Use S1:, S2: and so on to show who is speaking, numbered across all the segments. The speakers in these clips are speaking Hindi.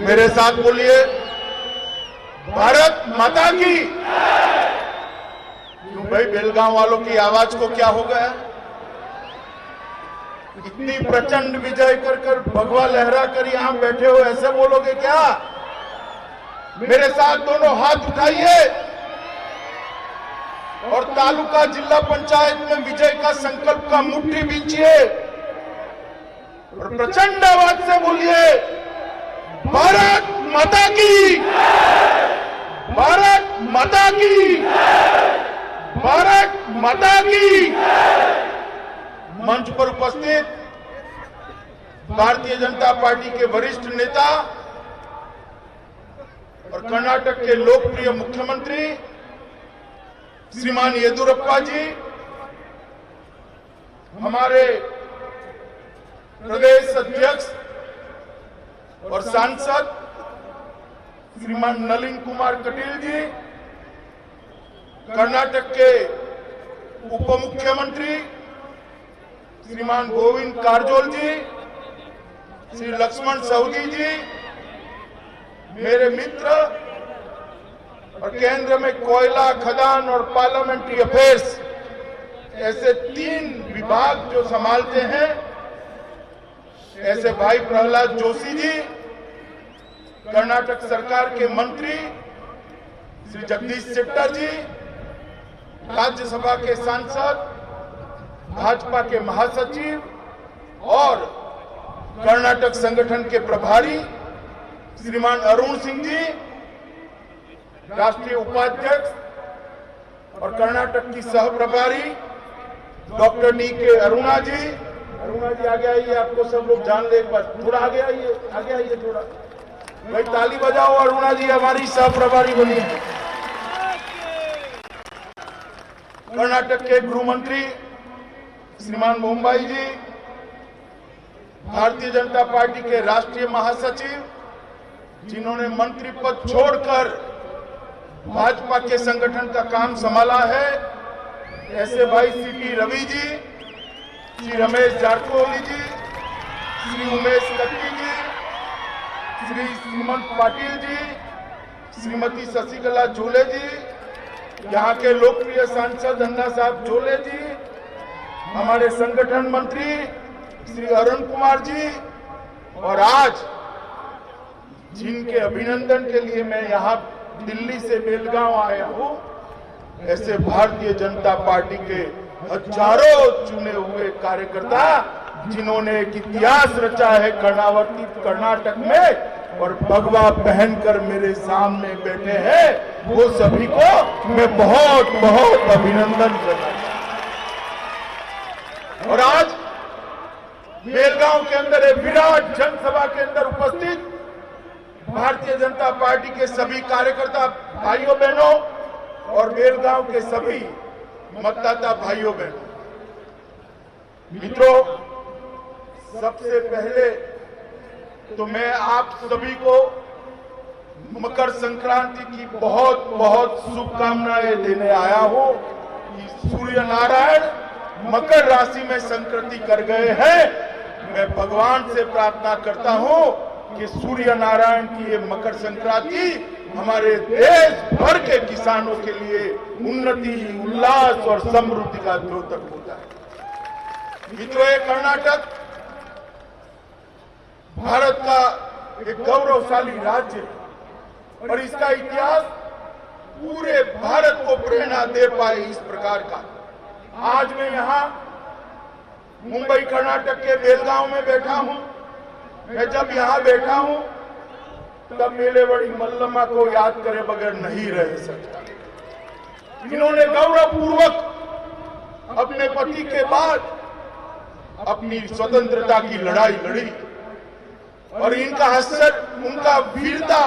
S1: मेरे साथ बोलिए, भारत माता की। क्यों भाई, बेलगांव वालों की आवाज को क्या हो गया? इतनी प्रचंड विजय कर भगवा लहरा कर यहां बैठे हो, ऐसे बोलोगे क्या? मेरे साथ दोनों हाथ उठाइए और तालुका जिला पंचायत में विजय का संकल्प का मुट्ठी बींचिए और प्रचंड आवाज से बोलिए, भारत माता की, भारत माता की, भारत माता की। मंच पर उपस्थित भारतीय जनता पार्टी के वरिष्ठ नेता और कर्नाटक के लोकप्रिय मुख्यमंत्री श्रीमान येदियुरप्पा जी, हमारे प्रदेश अध्यक्ष और सांसद श्रीमान नलिन कुमार कटील जी, कर्नाटक के उप मुख्यमंत्री श्रीमान गोविंद कारजोल जी, श्री लक्ष्मण सवदी जी, मेरे मित्र और केंद्र में कोयला खदान और पार्लियामेंट्री अफेयर्स ऐसे 3 विभाग जो संभालते हैं, ऐसे भाई प्रहलाद जोशी जी, कर्नाटक सरकार के मंत्री श्री जगदीश शेट्टर जी, राज्यसभा के सांसद, भाजपा के महासचिव और कर्नाटक संगठन के प्रभारी श्रीमान अरुण सिंह जी, राष्ट्रीय उपाध्यक्ष और कर्नाटक की सह प्रभारी डॉक्टर डी.के. अरुणा जी आगे आइए, आपको सब लोग जान ले, बस थोड़ा आगे आइए थोड़ा भाई, ताली बजाओ। अरुणा जी हमारी सह प्रभारी बनी है। कर्नाटक के गृह मंत्री श्रीमान मुंबई जी, भारतीय जनता पार्टी के राष्ट्रीय महासचिव जिन्होंने मंत्री पद छोड़कर भाजपा के संगठन का काम संभाला है, ऐसे भाई सी.टी. रवि जी, श्री रमेश जारकोली जी, श्री उमेश कत्ती जी, श्री श्रीमंत पाटिल जी, श्रीमती शशिकला झोले जी, यहाँ के लोकप्रिय सांसद अन्ना साहब झोले जी, हमारे संगठन मंत्री श्री अरुण कुमार जी, और आज जिनके अभिनंदन के लिए मैं यहाँ दिल्ली से बेलगांव आया हूँ, ऐसे भारतीय जनता पार्टी के हजारों चुने हुए कार्यकर्ता जिन्होंने एक इतिहास रचा है कर्नाटक में और भगवा पहनकर मेरे सामने बैठे हैं, वो सभी को मैं बहुत बहुत अभिनंदन करता हूं। और आज बेलगांव के अंदर एक विराट जनसभा के अंदर उपस्थित भारतीय जनता पार्टी के सभी कार्यकर्ता भाइयों बहनों और बेलगांव के सभी मतदाता भाइयों बहनों, मित्रों, सबसे पहले तो मैं आप सभी को मकर संक्रांति की बहुत बहुत शुभकामनाएं देने आया हूं कि सूर्य नारायण मकर राशि में संक्रति कर गए हैं। मैं भगवान से प्रार्थना करता हूं कि सूर्य नारायण की ये मकर संक्रांति हमारे देश भर के किसानों के लिए उन्नति, उल्लास और समृद्धि का द्योतक होता है। मित्रों, ये कर्नाटक भारत का एक गौरवशाली राज्य है और इसका इतिहास पूरे भारत को प्रेरणा दे पाए इस प्रकार का। आज मैं यहाँ मुंबई कर्नाटक के बेलगांव में बैठा हूँ। मैं जब यहाँ बैठा हूँ तब मेरे बड़ी मल्लम्मा को याद करे बगैर नहीं रह सकता। इन्होंने गौरवपूर्वक अपने पति के बाद अपनी स्वतंत्रता की लड़ाई लड़ी और इनका हसर, उनका वीरता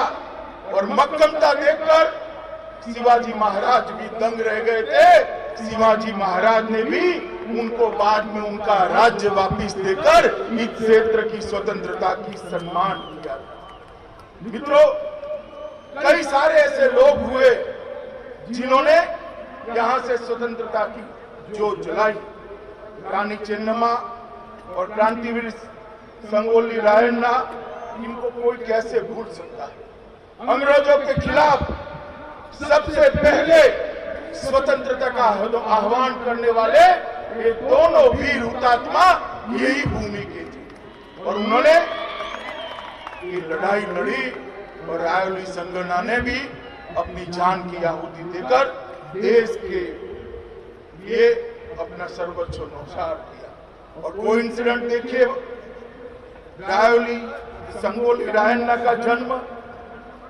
S1: और मक्कमता देखकर शिवाजी महाराज भी दंग रह गए थे। शिवाजी महाराज ने भी उनको बाद में उनका राज्य वापिस देकर इस क्षेत्र की स्वतंत्रता की सम्मान किया। मित्रों, कई सारे ऐसे लोग हुए जिन्होंने यहां से स्वतंत्रता की जोत जलाई। रानी चेन्नम्मा और क्रांतिवीर संगोली रायण्णा, इनको कोई कैसे भूल सकता है। अंग्रेजों के खिलाफ सबसे पहले स्वतंत्रता का आह्वान करने वाले ये दोनों वीर हुतात्मा यही भूमि के थे और उन्होंने ये लड़ाई लड़ी और रायोली संगठन ने भी अपनी जान की आहुति देकर देश के लिए अपना सर्वोच्च न्यौछावर किया। और कोइंसिडेंट देखिए, रायोली संगोली रायन्ना का जन्म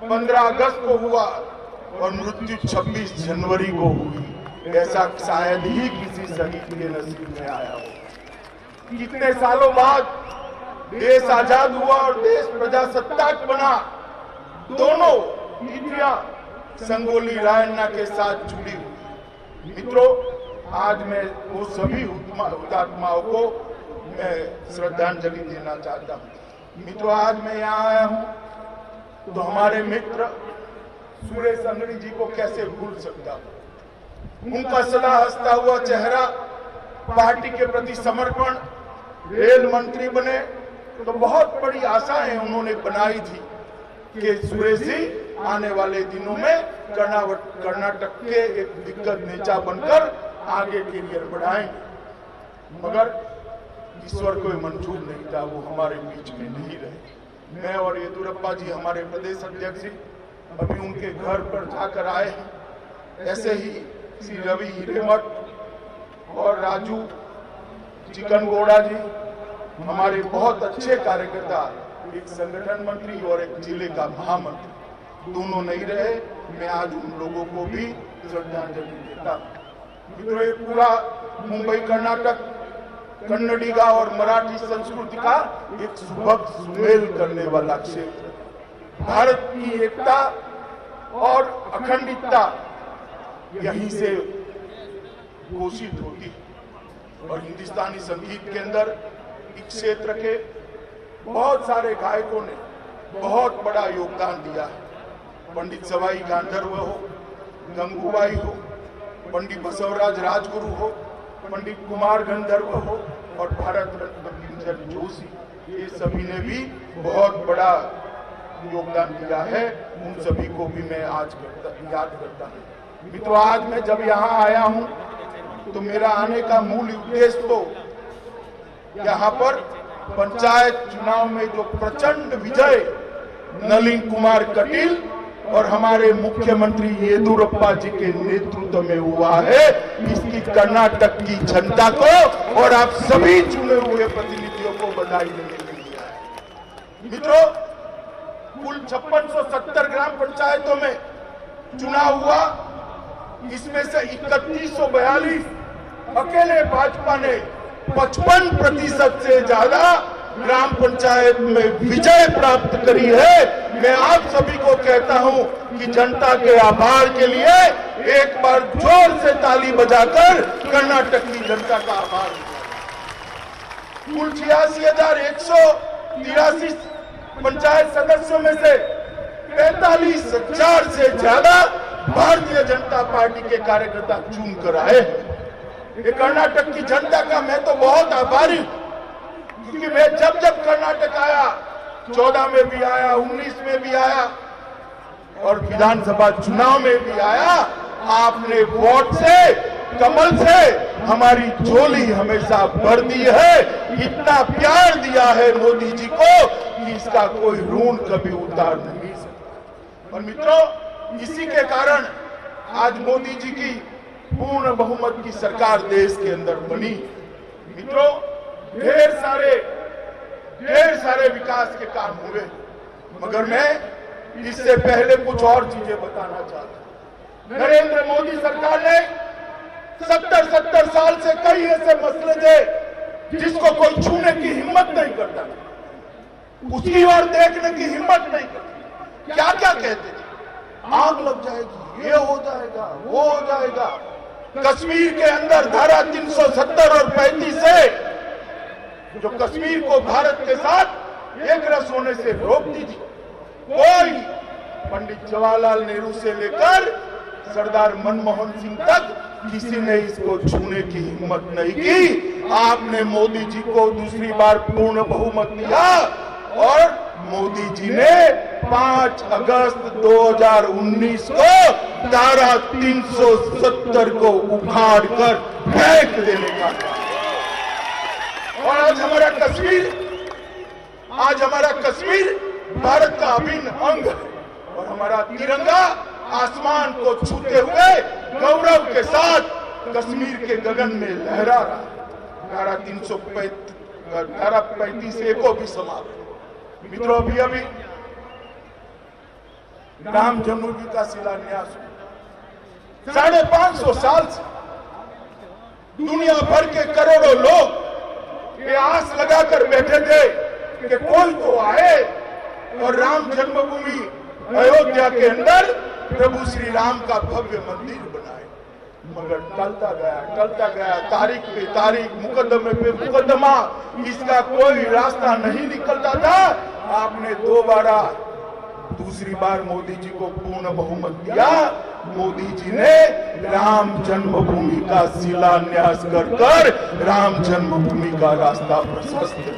S1: 15 अगस्त को हुआ और मृत्यु 26 जनवरी को हुई। ऐसा शायद ही किसी शहीद के नसीब में आया हो। कितने सालों बाद देश आजाद हुआ और देश प्रजासत्ताक बना, दोनों तिथियां संगोली रायन्ना के साथ जुड़ी हुई। मित्रों, आज मैं वो सभी हुतात्माओं को मैं श्रद्धांजलि देना चाहता हूँ। मित्रों, आज मैं यहाँ आया हूँ तो हमारे मित्र सुरेश अंगड़ी जी को कैसे भूल सकता हूँ। उनका सदा हंसता हुआ चेहरा, पार्टी के प्रति समर्पण, रेल मंत्री बने तो बहुत बड़ी आशाएं उन्होंने बनाई थी कि सुरेश जी आने वाले दिनों में कर्नाटक के एक दिग्गज नेता बनकर आगे करियर बढ़ाएंगे, मगर ईश्वर को मंजूर नहीं था, वो हमारे बीच में नहीं रहे। मैं और येदुरप्पा जी हमारे प्रदेश अध्यक्ष अभी उनके घर पर जाकर आए हैं। ऐसे ही श्री रवि हिरेमठ और राजू चिकनगौड़ा जी हमारे बहुत अच्छे कार्यकर्ता, एक संगठन मंत्री और एक जिले का महामंत्री, दोनों नहीं रहे। मैं आज उन लोगों को भी श्रद्धांजलि देता हूँ। मित्रों, ये पूरा मुंबई कर्नाटक कन्नडिगा और मराठी संस्कृति का एक सुभग सुमेल करने वाला क्षेत्र। भारत की एकता और अखंडता यहीं से घोषित होती और हिंदुस्तानी संगीत के अंदर इस क्षेत्र के बहुत सारे गायकों ने बहुत बड़ा योगदान दिया है। पंडित सवाई गांधर्व हो, गंगूबाई हो, पंडित बसवराज राजगुरु हो, पंडित कुमार गंधर्व हो और भारत रत्न किंजल जोशी, ये सभी ने भी बहुत बड़ा योगदान दिया है। उन सभी को भी मैं आज याद करता हूँ। मित्रों, आज मैं जब यहाँ आया हूँ तो मेरा आने का मूल उद्देश्य तो यहाँ पर पंचायत चुनाव में जो प्रचंड विजय नलिन कुमार कटील और हमारे मुख्यमंत्री येदुरप्पा जी के नेतृत्व में हुआ है, इसकी कर्नाटक की जनता को और आप सभी चुने हुए प्रतिनिधियों को बधाई देने के लिए है। मित्रों, कुल 5670 ग्राम पंचायतों में चुनाव हुआ, इसमें से 3142 अकेले भाजपा ने 55% से ज्यादा ग्राम पंचायत में विजय प्राप्त करी है। मैं आप सभी को कहता हूं कि जनता के आभार के लिए एक बार जोर से ताली बजाकर कर्नाटक की जनता का आभार। कुल 86,183 पंचायत सदस्यों में से 45,000 से ज्यादा भारतीय जनता पार्टी के कार्यकर्ता चुन कर आए हैं। ये कर्नाटक की जनता का मैं तो बहुत आभारी हूं, क्योंकि मैं जब जब कर्नाटक आया, 14 में भी आया, 19 में भी आया और विधानसभा चुनाव में भी आया, आपने वोट से, कमल से हमारी झोली हमेशा भर दी है। इतना प्यार दिया है मोदी जी को कि इसका कोई ऋण कभी उतार नहीं सकता। और मित्रों, इसी के कारण आज मोदी जी की पूर्ण बहुमत की सरकार देश के अंदर बनी। मित्रों, ढेर सारे विकास के काम हुए, मगर मैं इससे पहले कुछ और चीजें बताना चाहता हूं। नरेंद्र मोदी सरकार ने 70 साल से कई ऐसे मसले थे जिसको कोई छूने की हिम्मत नहीं करता, उसकी ओर देखने की हिम्मत नहीं करता। क्या क्या कहते थे, आग लग जाएगी, ये हो जाएगा, वो हो जाएगा। कश्मीर के अंदर धारा 370 और 35 से जो कश्मीर को भारत के साथ एक रस होने से रोकती थी, कोई पंडित जवाहरलाल नेहरू से लेकर सरदार मनमोहन सिंह तक किसी ने इसको छूने की हिम्मत नहीं की। आपने मोदी जी को दूसरी बार पूर्ण बहुमत दिया और मोदी जी ने 5 अगस्त 2019 को धारा 370 को उखाड़ कर फेंक देने का। और आज हमारा कश्मीर भारत का अभिन्न अंग है और हमारा तिरंगा आसमान को छूते हुए गौरव के साथ कश्मीर के गगन में लहरा रहा है। धारा 335 को भी समाप्त। मित्रों, अभी राम जन्मभूमि का शिलान्यास हुआ। 550 साल से दुनिया भर के करोड़ों लोग ये आस लगाकर बैठे थे कि कोई तो आए और राम जन्मभूमि अयोध्या के अंदर प्रभु श्री राम का भव्य मंदिर बनाए, मगर टलता गया, तारीख पे तारीख, मुकदमे पे मुकदमा, इसका कोई रास्ता नहीं निकलता था। आपने दूसरी बार मोदी जी को पूर्ण बहुमत दिया। मोदी जी ने राम जन्मभूमि का शिलान्यास कर राम जन्मभूमि का रास्ता प्रशस्त किया।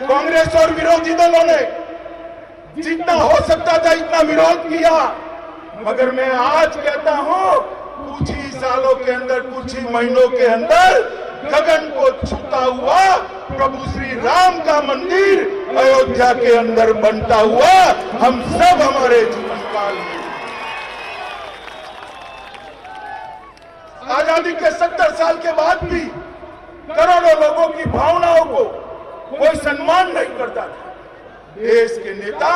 S1: कांग्रेस और विरोधी दलों ने जितना हो सकता था इतना विरोध किया, मगर मैं आज कहता हूं कुछ ही सालों के अंदर, कुछ ही महीनों के अंदर गगन को छूता हुआ प्रभु श्री राम का मंदिर अयोध्या के अंदर बनता हुआ हम सब हमारे जीवन काल में। आजादी के 70 साल के बाद भी करोड़ों लोगों की भावनाओं को कोई सम्मान नहीं करता था। देश के नेता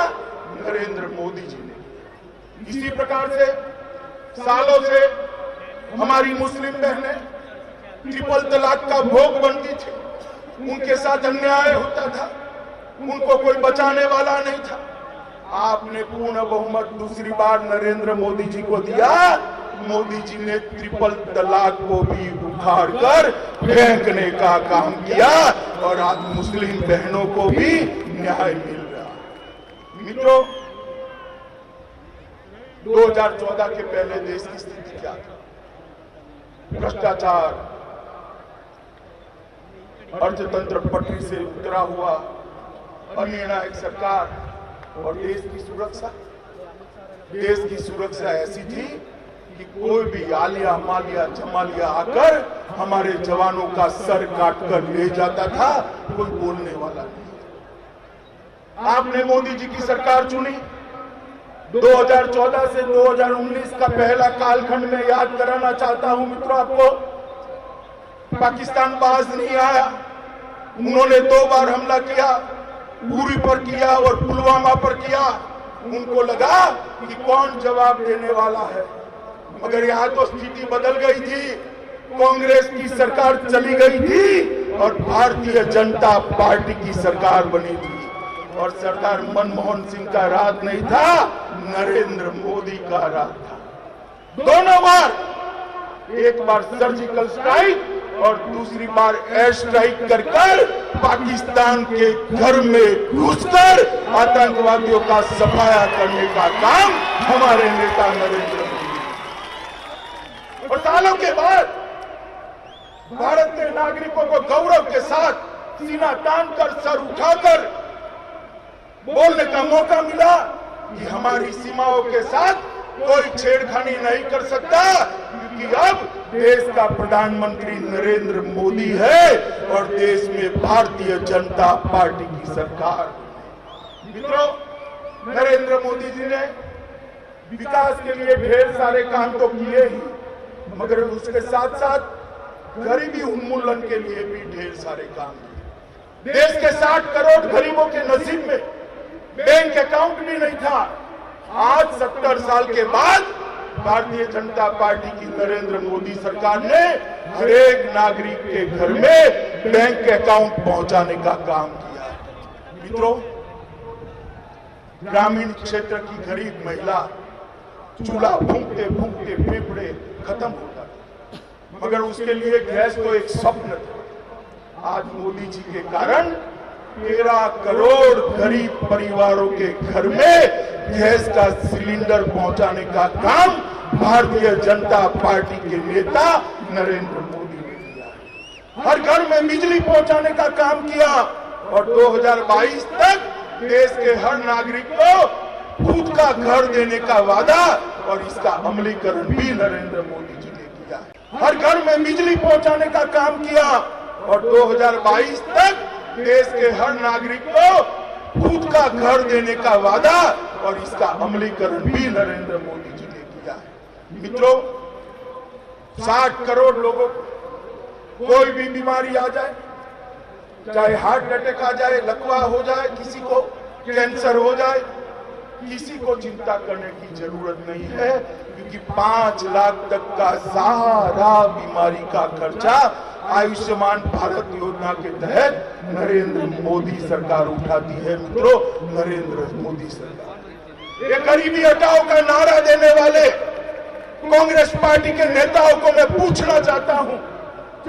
S1: नरेंद्र मोदी जी ने इसी प्रकार से सालों से हमारी मुस्लिम बहनें ट्रिपल तलाक का भोग बनती थी, उनके साथ अन्याय होता था, उनको कोई बचाने वाला नहीं था। आपने पूर्ण बहुमत दूसरी बार नरेंद्र मोदी जी को दिया। मोदी जी ने ट्रिपल तलाक को भी उखाड़ कर फेंकने का काम किया और आज मुस्लिम बहनों को भी न्याय मिल रहा है। मित्रों, 2014 के पहले देश की स्थिति क्या था? भ्रष्टाचार, अर्थतंत्र पटरी से उतरा हुआ, अनिर्णायक सरकार और देश की सुरक्षा ऐसी थी कि कोई भी आलिया मालिया जमालिया आकर हमारे जवानों का सर काट कर ले जाता था, कोई बोलने वाला नहीं। आपने मोदी जी की सरकार चुनी। 2014 से 2019 का पहला कालखंड में याद कराना चाहता हूं मित्रों आपको। पाकिस्तान बाज नहीं आया। उन्होंने 2 बार हमला किया, उरी पर किया और पुलवामा पर किया। उनको लगा कि कौन जवाब देने वाला है, मगर यहाँ तो स्थिति बदल गई थी। कांग्रेस की सरकार चली गई थी और भारतीय जनता पार्टी की सरकार बनी थी। और सरदार मनमोहन सिंह का राज नहीं था, नरेंद्र मोदी का राज था। दोनों बार, एक बार सर्जिकल स्ट्राइक और दूसरी बार एयर स्ट्राइक कर पाकिस्तान के घर में घुसकर आतंकवादियों का सफाया करने का काम हमारे नेता नरेंद्र मोदी। और सालों के बाद भारत के नागरिकों को गौरव के साथ सीना तान कर, सर उठाकर बोलने का मौका मिला कि हमारी सीमाओं के साथ कोई छेड़खानी नहीं कर सकता, क्योंकि अब देश का प्रधानमंत्री नरेंद्र मोदी है और देश में भारतीय जनता पार्टी की सरकार। मित्रों, नरेंद्र मोदी जी ने विकास के लिए ढेर सारे काम तो किए ही, मगर उसके साथ साथ गरीबी उन्मूलन के लिए भी ढेर सारे काम किए। देश के 60 करोड़ गरीबों के नसीब में बैंक अकाउंट भी नहीं था। आज 70 साल के बाद भारतीय जनता पार्टी की नरेंद्र मोदी सरकार ने हर एक नागरिक के घर में बैंक अकाउंट पहुंचाने का काम किया। मित्रों, ग्रामीण क्षेत्र की गरीब महिला चूल्हा फूंकते फूंकते फेफड़े खत्म हो गए, मगर उसके लिए गैस तो एक स्वप्न था। आज मोदी जी के कारण 13 करोड़ गरीब परिवारों के घर में गैस का सिलेंडर पहुंचाने का काम भारतीय जनता पार्टी के नेता नरेंद्र मोदी ने किया। हर घर में बिजली पहुंचाने का काम किया और 2022 तक देश के हर नागरिक को खुद का घर देने का वादा और इसका अमलीकरण भी नरेंद्र मोदी जी ने किया। हर घर में बिजली पहुंचाने का काम किया और 2022 तक देश के हर नागरिक को खुद का घर देने का वादा और इसका अमलीकरण भी नरेंद्र मोदी जी ने किया। मित्रों, 60 करोड़ लोगों को कोई भी बीमारी आ जाए, चाहे हार्ट अटैक आ जाए, लकवा हो जाए, किसी को कैंसर हो जाए, किसी को चिंता करने की जरूरत नहीं है, क्योंकि 5 लाख तक का सारा बीमारी का खर्चा आयुष्मान भारत योजना के तहत नरेंद्र मोदी सरकार उठाती है। मित्रों, नरेंद्र मोदी सरकार। ये गरीबी हटाओ का नारा देने वाले कांग्रेस पार्टी के नेताओं को मैं पूछना चाहता हूं,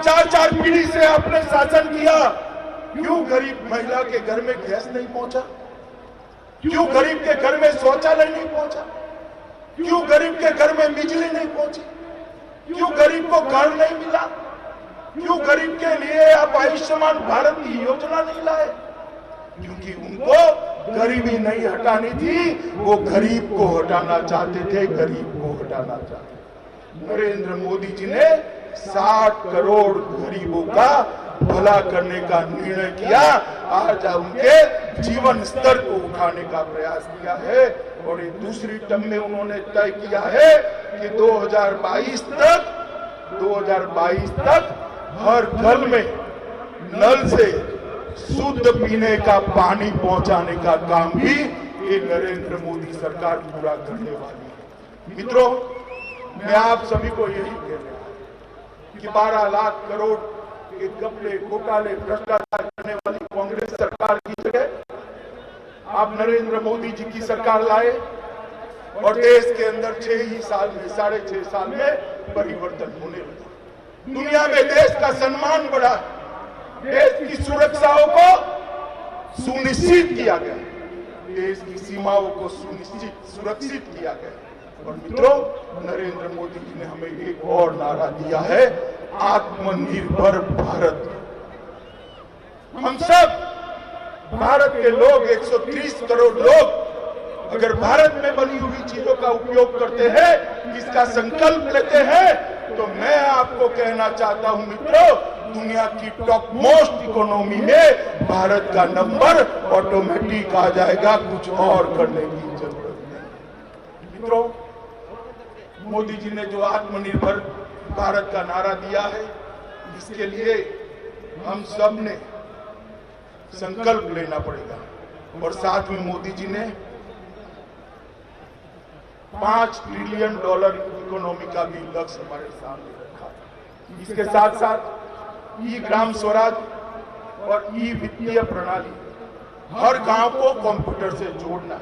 S1: 4 पीढ़ी से आपने शासन किया, क्यों गरीब महिला के घर में गैस नहीं पहुंचा? क्यों गरीब के घर में शौचालय नहीं पहुंचा? क्यों गरीब के घर में बिजली नहीं पहुंची? क्यों गरीब को घर नहीं मिला? क्यों गरीब के लिए आप आयुष्मान भारत की योजना नहीं लाए? क्योंकि उनको गरीबी नहीं हटानी थी, वो गरीब को हटाना चाहते थे, गरीब को हटाना चाहते। नरेंद्र मोदी जी ने 60 करोड़ गरीबों का भला करने का निर्णय किया। आज उनके जीवन स्तर को उठाने का प्रयास किया है और ये दूसरी टर्म में उन्होंने तय किया है कि 2022 तक हर घर में नल से शुद्ध पीने का पानी पहुंचाने का काम भी ये नरेंद्र मोदी सरकार पूरा करने वाली है। मित्रों, मैं आप सभी को यही कह रहा हूं कि 12 लाख करोड़ के घपले, घोटाले, भ्रष्टाचार करने वाली कांग्रेस सरकार की जगह आप नरेंद्र मोदी जी की सरकार लाए और देश के अंदर 6 साल में, 6.5 साल में परिवर्तन होने लगा। दुनिया में देश का सम्मान बढ़ा, देश की सुरक्षाओं को सुनिश्चित किया गया, देश की सीमाओं को सुरक्षित किया गया। और मित्रों, नरेंद्र मोदी जी ने हमें एक और नारा दिया है, आत्मनिर्भर भारत। हम सब भारत के लोग, 130 करोड़ लोग अगर भारत में बनी हुई चीजों का उपयोग करते हैं, इसका संकल्प लेते हैं, तो मैं आपको कहना चाहता हूं मित्रों, दुनिया की टॉप मोस्ट इकोनॉमी में भारत का नंबर ऑटोमेटिक आ जाएगा, कुछ और करने की जरूरत नहीं। मित्रों, मोदी जी ने जो आत्मनिर्भर भारत का नारा दिया है, इसके लिए हम सब ने संकल्प लेना पड़ेगा और साथ में मोदी जी ने $5 ट्रिलियन इकोनॉमी का भी लक्ष्य हमारे सामने रखा। इसके साथ साथ ई ग्राम स्वराज और ई वित्तीय प्रणाली, हर गांव को कंप्यूटर से जोड़ना।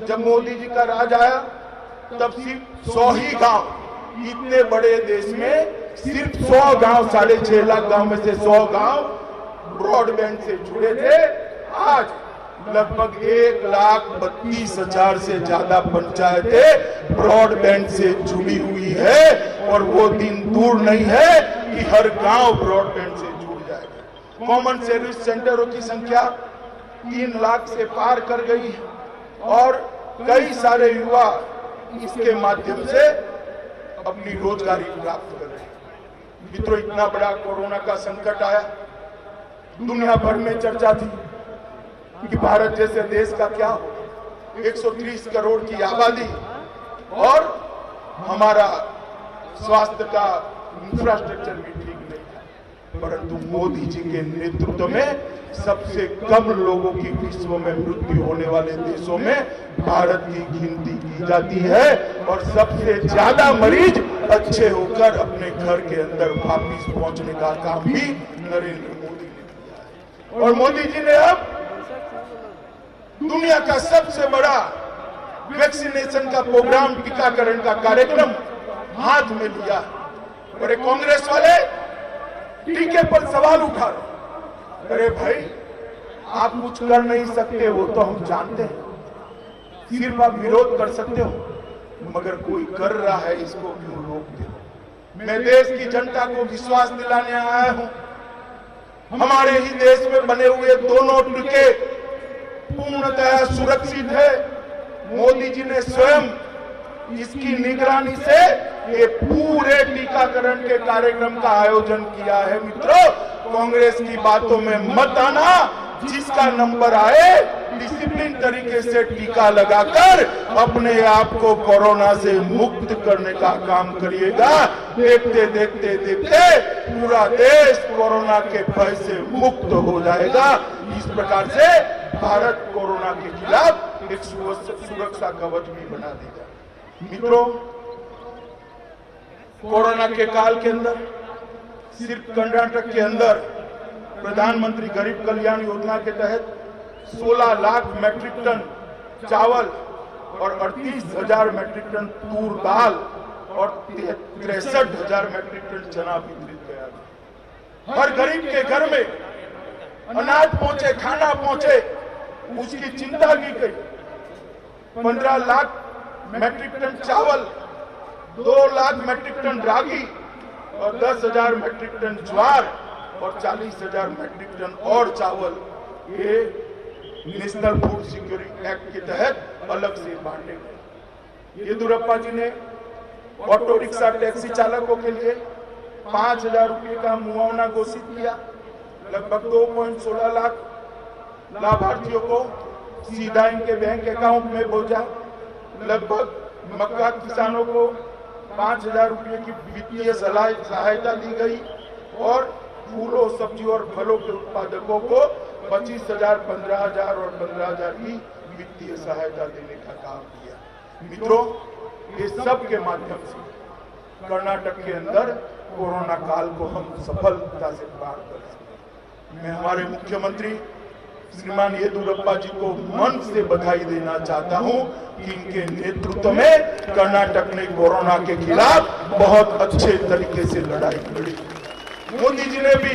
S1: जब मोदी जी का राज आया तब सिर्फ 100 ही गांव, इतने बड़े देश में सिर्फ 100 गांव, 6.5 लाख गांव में से 100 गांव ब्रॉडबैंड से जुड़े थे। आज लगभग 1,32,000 से ज्यादा पंचायतें ब्रॉडबैंड से जुड़ी हुई है और वो दिन दूर नहीं है कि हर गांव ब्रॉडबैंड से जुड़ जाएगा। कॉमन सर्विस सेंटरों की संख्या 3 लाख से पार कर गई और कई सारे युवा इसके माध्यम से अपनी रोजगारी प्राप्त कर रहे हैं। मित्रों, इतना बड़ा कोरोना का संकट आया, दुनिया भर में चर्चा थी कि भारत जैसे देश का क्या हो, 130 करोड़ की आबादी और हमारा स्वास्थ्य का इंफ्रास्ट्रक्चर भी ठीक नहीं था। परंतु मोदी जी के नेतृत्व में सबसे कम लोगों की विश्व में मृत्यु होने वाले देशों में भारत की गिनती की जाती है और सबसे ज्यादा मरीज अच्छे होकर अपने घर के अंदर वापिस पहुंचने का काम भी नरेंद्र मोदी ने किया है। और मोदी जी ने अब दुनिया का सबसे बड़ा वैक्सीनेशन का प्रोग्राम, टीकाकरण का कार्यक्रम हाथ में लिया। और कांग्रेस वाले टीके पर सवाल उठा रहे, अरे भाई आप कुछ कर नहीं सकते, वो तो हम जानते हैं, सिर्फ आप विरोध कर सकते हो, मगर कोई कर रहा है, इसको क्यों रोकते हो? मैं देश की जनता को विश्वास दिलाने आया हूं हमारे ही देश में बने हुए दोनों टीके पूर्णतः सुरक्षित है। मोदी जी ने स्वयं इसकी निगरानी से ये पूरे टीकाकरण के कार्यक्रम का आयोजन किया है। मित्रों, कांग्रेस की बातों में मत आना। जिसका नंबर आए डिसिप्लिन तरीके से टीका लगाकर अपने आप को कोरोना से मुक्त करने का काम करिएगा। देखते देखते देखते पूरा देश कोरोना के भय से मुक्त हो जाएगा। इस प्रकार से भारत कोरोना के खिलाफ एक सुरक्षा कवच भी बना देगा। मित्रों, कोरोना के काल के अंदर सिर्फ कर्नाटक के अंदर प्रधानमंत्री गरीब कल्याण योजना के तहत 16 लाख मैट्रिक टन चावल और 38,000 मैट्रिक टन तूर दाल और 63,000 मैट्रिक टन चना वितरित किया। हर गरीब के घर में अनाज पहुंचे, खाना पहुंचे, उसकी चिंता की गई। 15 लाख मैट्रिक टन चावल, 2 लाख मैट्रिक टन रागी और 10,000 मैट्रिक टन ज्वार और 40,000 मैट्रिक टन और चावल ये नेशनल फूड सिक्योरिटी एक्ट के तहत अलग से बांटे गए। येदियुरप्पा जी ने ऑटो रिक्शा टैक्सी चालकों के लिए 5,000 रुपये का मुआवना घोषित किया। लगभग 2.16 लाख लाभार्थियों को सीधा इनके बैंक अकाउंट में भेजा। लगभग मक्का किसानों को 5,000 रुपये की वित्तीय सहायता दी गई और फूलों, सब्जी और फलों के उत्पादकों को 25,000, 15,000 और 15,000 की वित्तीय सहायता देने का काम किया। मित्रों, ये सब के माध्यम से कर्नाटक के अंदर कोरोना काल को हम सफलता से पार कर सके। मैं हमारे मुख्यमंत्री श्रीमान येदियुरप्पा जी को मन से बधाई देना चाहता हूं कि इनके नेतृत्व में कर्नाटक ने कोरोना के खिलाफ बहुत अच्छे तरीके से लड़ाई लड़ी। मोदी जी ने भी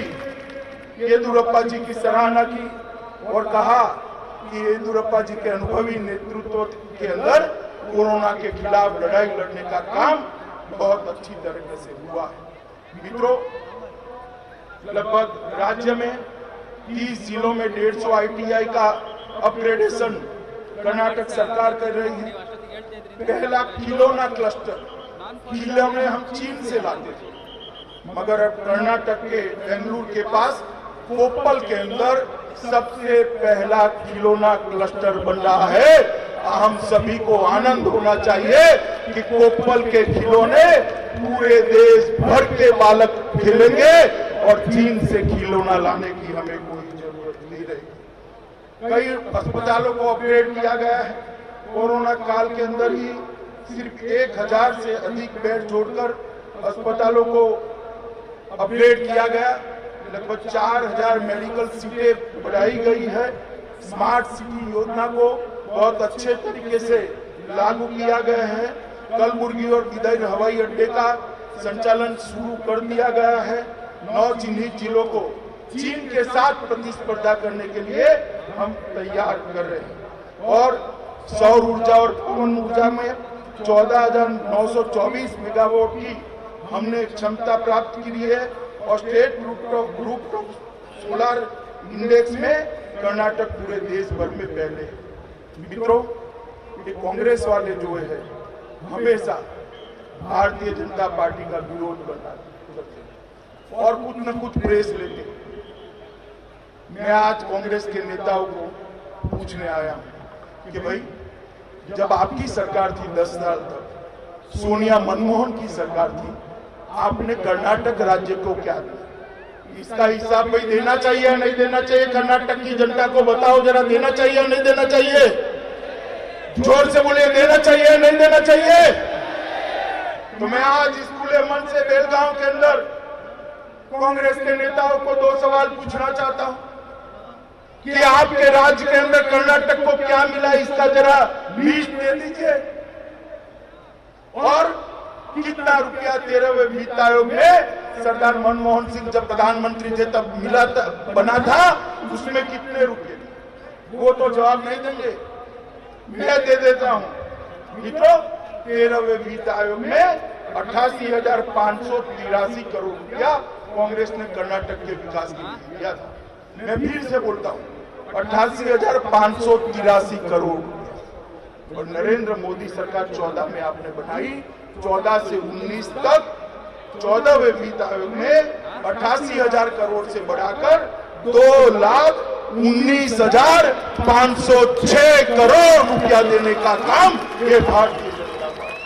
S1: येदियुरप्पा जी की सराहना की और कहा कि येदियुरप्पा जी के अनुभवी नेतृत्व के अंदर कोरोना के खिलाफ लड़ाई लड़ने का काम बहुत अच्छी तरीके से हुआ है। मित्रों, लगभग राज्य में 30 जिलों में 150 ITI का अपग्रेडेशन कर्नाटक सरकार कर रही है। पहला खिलौना क्लस्टर, खिलौने हम चीन से लाते थे, मगर अब कर्नाटक के बेंगलुरु के पास कोप्पल के अंदर सबसे पहला खिलौना क्लस्टर बन रहा है। हम सभी को आनंद होना चाहिए कि कोप्पल के खिलौने पूरे देश भर के बालक खेलेंगे और चीन से खिलौना लाने की हमें कोई जरूरत नहीं रहेगी। कई अस्पतालों को अपग्रेड किया गया है। कोरोना काल के अंदर ही सिर्फ 1,000 से अधिक बेड जोड़कर अस्पतालों को अपग्रेड किया गया। लगभग 4,000 मेडिकल सीटें बढ़ाई गई है। स्मार्ट सिटी योजना को बहुत अच्छे तरीके से लागू किया गया है। कलबुर्गी और गिदर हवाई अड्डे का संचालन शुरू कर दिया गया है। 9 चिन्हित जिलों को चीन के साथ प्रतिस्पर्धा करने के लिए हम तैयार कर रहे हैं। और सौर ऊर्जा और पवन ऊर्जा में 14,924 मेगावाट की हमने क्षमता प्राप्त की है और state group of solar index में कर्नाटक पूरे देश भर में पहले है। मित्रों, ये कांग्रेस वाले जो है हमेशा भारतीय जनता पार्टी का विरोध करते और कुछ न कुछ प्रेस लेते। मैं आज कांग्रेस के नेताओं को पूछने आया हूं कि भाई, जब आपकी सरकार थी 10 साल तक, सोनिया मनमोहन की सरकार थी, आपने कर्नाटक राज्य को क्या दिया? इसका हिसाब भाई देना चाहिए या नहीं देना चाहिए? कर्नाटक की जनता को बताओ जरा, देना चाहिए या नहीं देना चाहिए? जोर से बोलिए, देना चाहिए या नहीं देना चाहिए? तो मैं आज इस खुले मन से बेलगांव के अंदर कांग्रेस के नेताओं को 2 सवाल पूछना चाहता हूं कि आपके राज्य के अंदर कर्नाटक को क्या मिला, इसका जरा लिस्ट दे दीजिए। और कितना रुपया 13वें वित्त आयोग में सरदार मनमोहन सिंह जब प्रधानमंत्री थे तब मिला बना था, उसमें कितने रुपए? वो तो जवाब नहीं देंगे। मैं दे देता हूं मित्रों, 13वें वित्त आयोग में 88,583 करोड़ रुपया कांग्रेस ने कर्नाटक के विकास के लिए किया था। मैं फिर से बोलता हूँ 88,583 करोड़ और नरेंद्र मोदी सरकार 14 में आपने बनाई, 14 से 19 तक 14वें वित्त आयोग में 88,000 करोड़ से बढ़ाकर 2,19,506 करोड़ रुपया देने का काम ये भारतीय जनता पार्टी,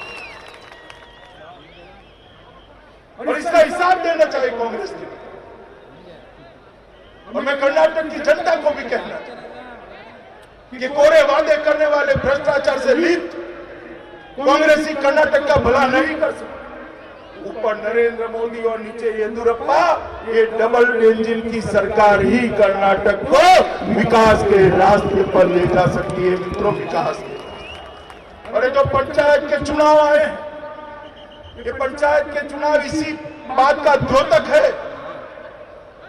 S1: और इसका हिसाब देना चाहिए कांग्रेस के। और मैं कर्नाटक की जनता को भी कहना चाहता हूं कि कोरे वादे करने वाले, भ्रष्टाचार से लिप्त कांग्रेसी कर्नाटक का भला नहीं कर सकते। ऊपर नरेंद्र मोदी और नीचे येदियुरप्पा, ये डबल इंजन की सरकार ही कर्नाटक को विकास के रास्ते पर ले जा सकती है। मित्रों, विकास के। और ये जो पंचायत के चुनाव आए, ये पंचायत के चुनाव इसी बात का द्योतक है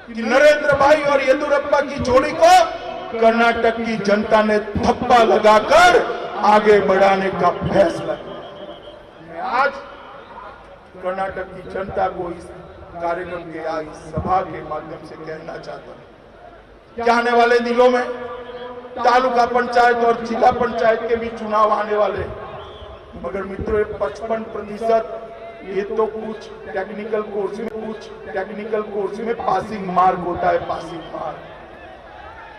S1: कि नरेंद्र भाई और येदियुरप्पा की जोड़ी को कर्नाटक की जनता ने थप्पा लगाकर आगे बढ़ाने का फैसला किया। आज कर्नाटक की जनता को इस कार्यक्रम के या इस सभा के माध्यम से कहना चाहता हूं कि आने वाले दिनों में तालुका पंचायत और जिला पंचायत के भी चुनाव आने वाले, मगर मित्रों 55% ये तो कुछ टेक्निकल कोर्स में पासिंग मार्क होता है,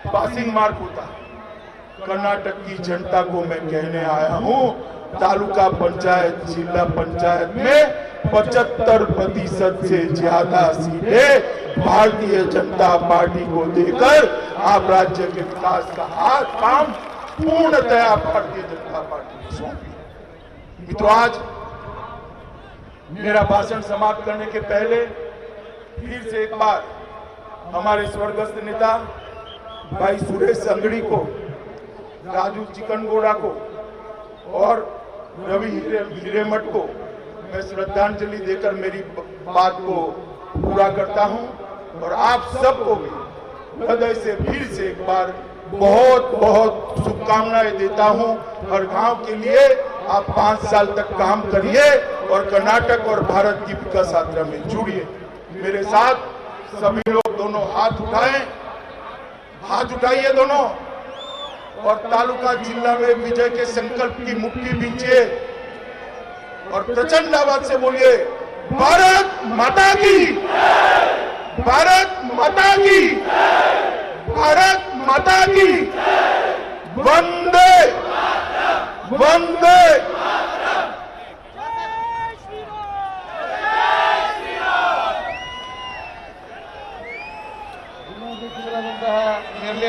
S1: पासिंग मार्क होता है। कर्नाटक की जनता को मैं कहने आया हूं, तालुका पंचायत, जिला पंचायत में 75% से ज्यादा सीटें भारतीय जनता पार्टी को देकर आप राज्य के विकास का काम पूर्णतया भारतीय जनता पार्टी को सौंपी। मित्रों, आज मेरा भाषण समाप्त करने के पहले फिर से एक बार हमारे स्वर्गस्थ नेता भाई सुरेश अंगड़ी को, राजू चिकनगोड़ा को और रवि हिरेमठ को मैं श्रद्धांजलि देकर मेरी बात को पूरा करता हूं। और आप सबको भी हृदय से फिर से एक बार बहुत बहुत शुभकामनाएं देता हूं। हर गांव के लिए आप 5 साल तक काम करिए और कर्नाटक और भारत की विकास यात्रा में जुड़िए। मेरे साथ सभी लोग दोनों हाथ उठाइए दोनों, और तालुका जिला में विजय के संकल्प की मुट्ठी बींचिए और प्रचंड आवाज से बोलिए, भारत माता की, भारत माता की, भारत माता की, वंदे वंदे।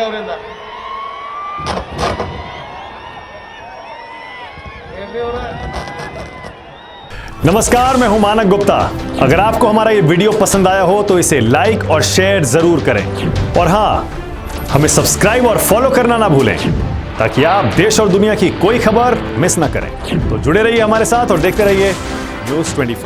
S1: ಅವರಿಂದ
S2: नमस्कार, मैं हूं मानक गुप्ता। अगर आपको हमारा ये वीडियो पसंद आया हो तो इसे लाइक और शेयर जरूर करें, और हां, हमें सब्सक्राइब और फॉलो करना ना भूलें ताकि आप देश और दुनिया की कोई खबर मिस ना करें। तो जुड़े रहिए हमारे साथ और देखते रहिए न्यूज़ 24।